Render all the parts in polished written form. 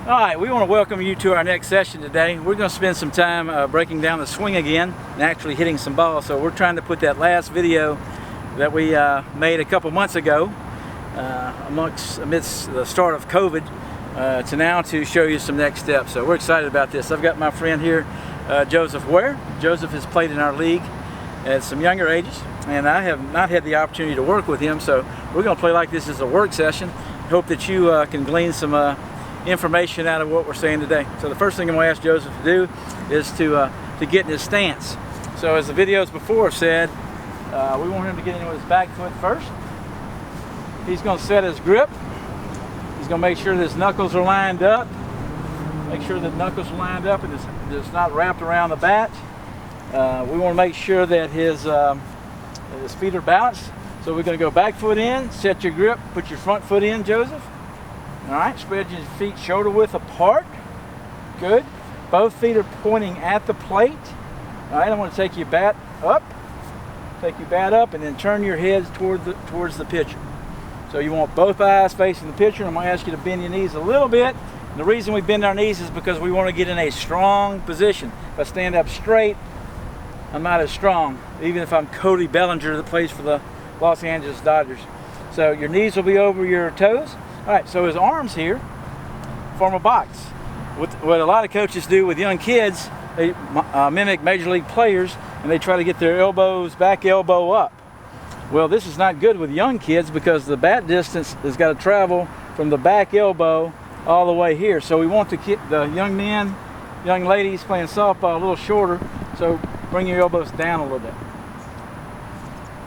Alright, we want to welcome you to our next session today. We're going to spend some time breaking down the swing again and actually hitting some balls. So we're trying to put that last video that we made a couple months ago amidst the start of COVID to now to show you some next steps. So we're excited about this. I've got my friend here, Joseph Ware. Joseph has played in our league at some younger ages, and I have not had the opportunity to work with him, so we're going to play like this as a work session. Hope that you can glean some information out of what we're saying today. So the first thing I'm going to ask Joseph to do is to get in his stance. So as the videos before said, we want him to get in with his back foot first. He's going to set his grip. He's going to make sure that his knuckles are lined up. Make sure that the knuckles are lined up and it's not wrapped around the bat. We want to make sure that his feet are balanced. So we're going to go back foot in, set your grip, put your front foot in, Joseph. All right, spread your feet shoulder width apart. Good. Both feet are pointing at the plate. All right, I want to take your bat up. Take your bat up and then turn your head towards the pitcher. So you want both eyes facing the pitcher. I'm going to ask you to bend your knees a little bit. And the reason we bend our knees is because we want to get in a strong position. If I stand up straight, I'm not as strong, even if I'm Cody Bellinger that plays for the Los Angeles Dodgers. So your knees will be over your toes. All right, so his arms here form a box. What a lot of coaches do with young kids, they mimic major league players and they try to get their elbows, back elbow up. Well, this is not good with young kids because the bat distance has got to travel from the back elbow all the way here. So we want to keep the young men, young ladies playing softball a little shorter. So bring your elbows down a little bit.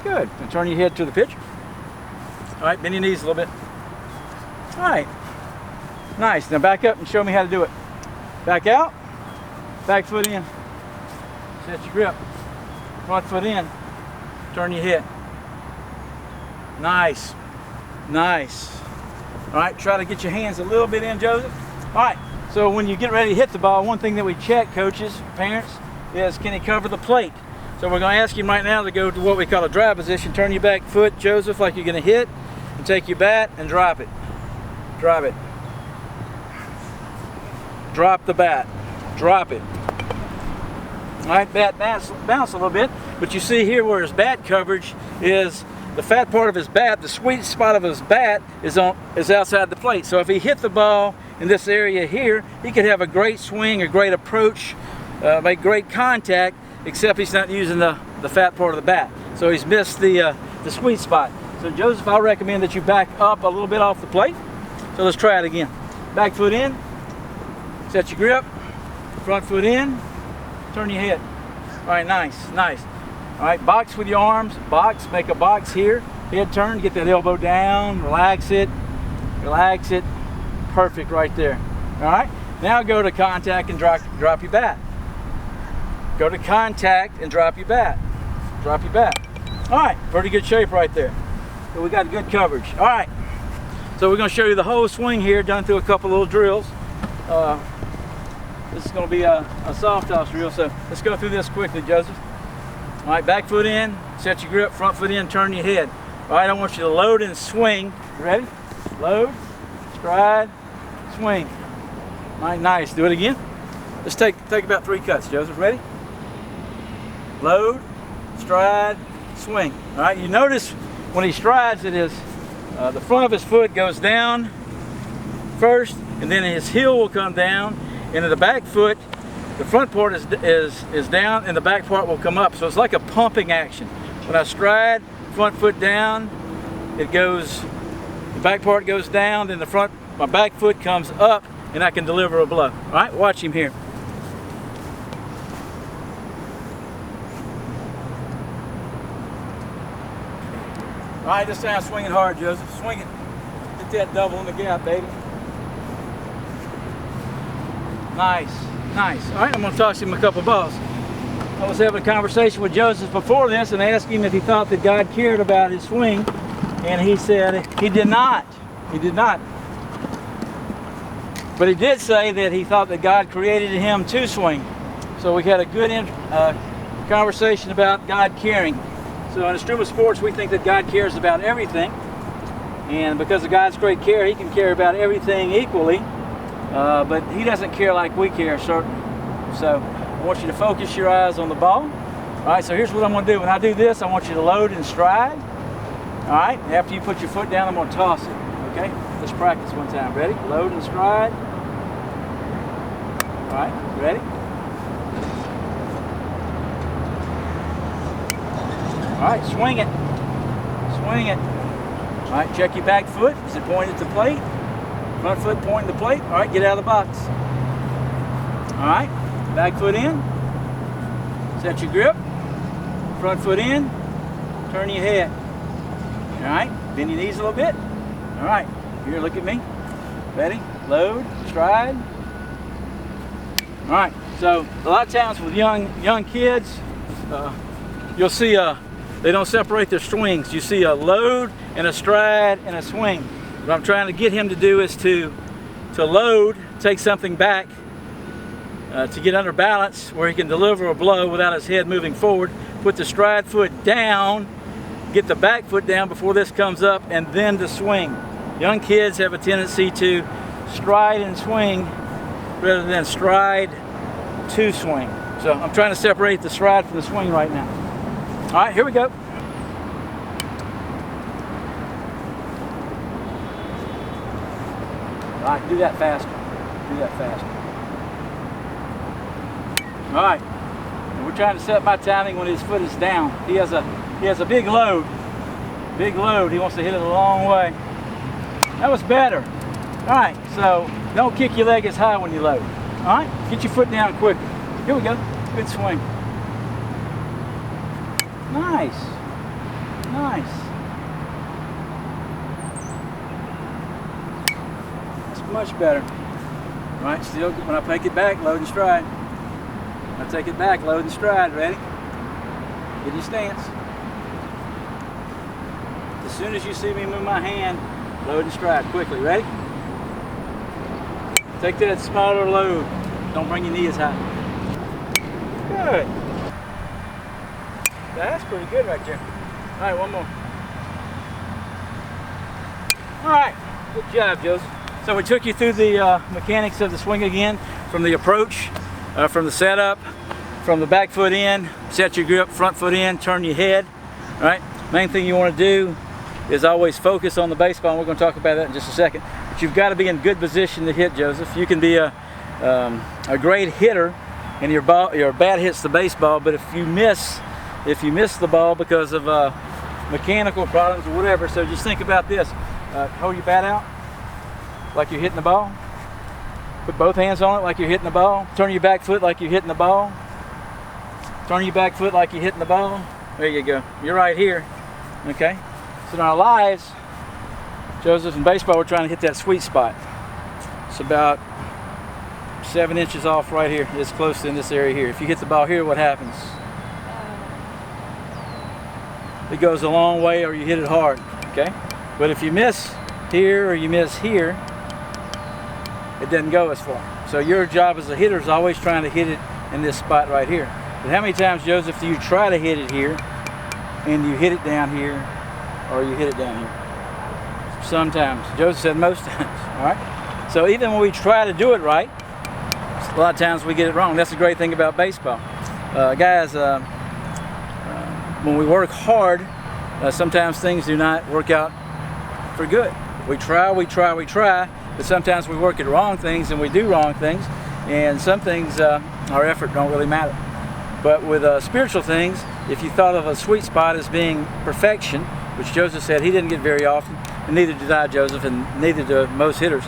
Good. And turn your head to the pitcher. All right, bend your knees a little bit. All right, nice. Now back up and show me how to do it. Back out, back foot in, set your grip, front foot in, turn your head. Nice, nice. All right, try to get your hands a little bit in, Joseph. All right, so when you get ready to hit the ball, one thing that we check, coaches, parents, is can he cover the plate? So we're going to ask him right now to go to what we call a drive position. Turn your back foot, Joseph, like you're going to hit, and take your bat and drop it. Drop it. Drop the bat. Drop it. All right, bat bounce a little bit, but you see here where his bat coverage is, the fat part of his bat, the sweet spot of his bat is outside the plate. So if he hit the ball in this area here, he could have a great swing, a great approach, make great contact, except he's not using the fat part of the bat. So he's missed the sweet spot. So Joseph, I recommend that you back up a little bit off the plate. So let's try it again. Back foot in, set your grip, front foot in, turn your head. All right, nice, nice. All right, box with your arms, box, make a box here, head turn, get that elbow down, relax it, perfect right there. All right, now go to contact and drop your bat. Go to contact and drop your bat. Drop your bat. All right, pretty good shape right there. So we got good coverage. All right. So we're going to show you the whole swing here, done through a couple little drills. This is going to be a soft toss drill, so let's go through this quickly, Joseph. All right, back foot in, set your grip, front foot in, turn your head. All right, I want you to load and swing. You ready? Load, stride, swing. All right, nice. Do it again. Let's take about 3 cuts, Joseph. Ready? Load, stride, swing. All right, you notice when he strides, it is the front of his foot goes down first, and then his heel will come down, and in the back foot, the front part is down, and the back part will come up. So it's like a pumping action. When I stride, front foot down, it goes, the back part goes down, then my back foot comes up, and I can deliver a blow. All right, watch him here. All right, this time swing it hard, Joseph. Swing it. Get that double in the gap, baby. Nice, nice. All right, I'm going to toss him a couple balls. I was having a conversation with Joseph before this and asked him if he thought that God cared about his swing, and he said he did not. He did not. But he did say that he thought that God created him to swing. So we had a good conversation about God caring. So in the stream of sports, we think that God cares about everything. And because of God's great care, He can care about everything equally. but he doesn't care like we care, certainly. So I want you to focus your eyes on the ball. All right, so here's what I'm going to do. When I do this, I want you to load and stride. All right, after you put your foot down, I'm going to toss it. Okay, let's practice one time. Ready? Load and stride. All right, ready? All right, swing it. Swing it. All right, check your back foot. Is it pointed to plate? Front foot pointing to plate. All right, get out of the box. All right, back foot in. Set your grip. Front foot in. Turn your head. All right, bend your knees a little bit. All right, here, look at me. Ready? Load, stride. All right, so a lot of times with young kids, you'll see they don't separate their swings. You see a load and a stride and a swing. What I'm trying to get him to do is to load, take something back, to get under balance where he can deliver a blow without his head moving forward. Put the stride foot down, get the back foot down before this comes up, and then to swing. Young kids have a tendency to stride and swing rather than stride to swing. So I'm trying to separate the stride from the swing right now. All right, here we go. All right, do that faster. Do that faster. All right, and we're trying to set my timing when his foot is down. He has a big load. Big load. He wants to hit it a long way. That was better. All right, so don't kick your leg as high when you load. All right, get your foot down quicker. Here we go. Good swing. Nice. Nice. That's much better. All right, still, when I take it back, load and stride. When I take it back, load and stride. Ready? Get your stance. As soon as you see me move my hand, load and stride quickly. Ready? Take that smaller load. Don't bring your knee as high. Good. That's pretty good right there. All right, one more. All right, good job, Joseph. So we took you through the mechanics of the swing again, from the approach, from the setup, from the back foot in, set your grip, front foot in, turn your head. All right, main thing you want to do is always focus on the baseball, and we're going to talk about that in just a second. But you've got to be in good position to hit, Joseph. You can be a great hitter, and your bat hits the baseball, but if you miss the ball because of mechanical problems or whatever, so just think about this. Hold your bat out like you're hitting the ball. Put both hands on it like you're hitting the ball. Turn your back foot like you're hitting the ball. Turn your back foot like you're hitting the ball. There you go. You're right here. Okay? So in our lives, Joseph, in baseball, we're trying to hit that sweet spot. It's about 7 inches off right here. It's close in this area here. If you hit the ball here, what happens? It goes a long way, or you hit it hard. Okay? But if you miss here or you miss here, it doesn't go as far. So your job as a hitter is always trying to hit it in this spot right here. But how many times, Joseph, do you try to hit it here and you hit it down here, or you hit it down here? Sometimes. Joseph said most times. All right? So even when we try to do it right, a lot of times we get it wrong. That's the great thing about baseball. Guys, when we work hard, sometimes things do not work out for good. We try, but sometimes we work at wrong things and we do wrong things, and some things, our effort don't really matter. But with spiritual things, if you thought of a sweet spot as being perfection, which Joseph said he didn't get very often, and neither did I, Joseph, and neither do most hitters.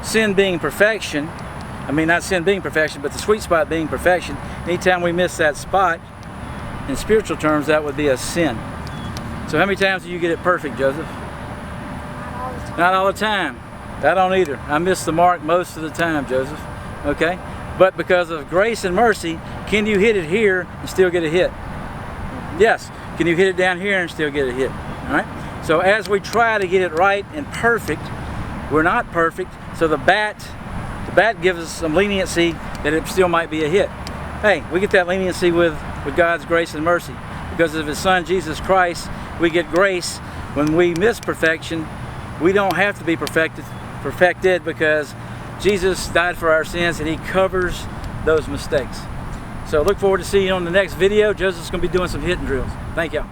Sin being perfection, I mean not sin being perfection, but the sweet spot being perfection. Anytime we miss that spot, in spiritual terms, that would be a sin. So how many times do you get it perfect, Joseph? Not all the time. I don't either. I miss the mark most of the time, Joseph. Okay? But because of grace and mercy, can you hit it here and still get a hit? Yes. Can you hit it down here and still get a hit? All right? So as we try to get it right and perfect, we're not perfect. So the bat gives us some leniency that it still might be a hit. Hey, we get that leniency with God's grace and mercy. Because of His Son, Jesus Christ, we get grace. When we miss perfection, we don't have to be perfected because Jesus died for our sins, and He covers those mistakes. So look forward to seeing you on the next video. Joseph's going to be doing some hitting drills. Thank y'all.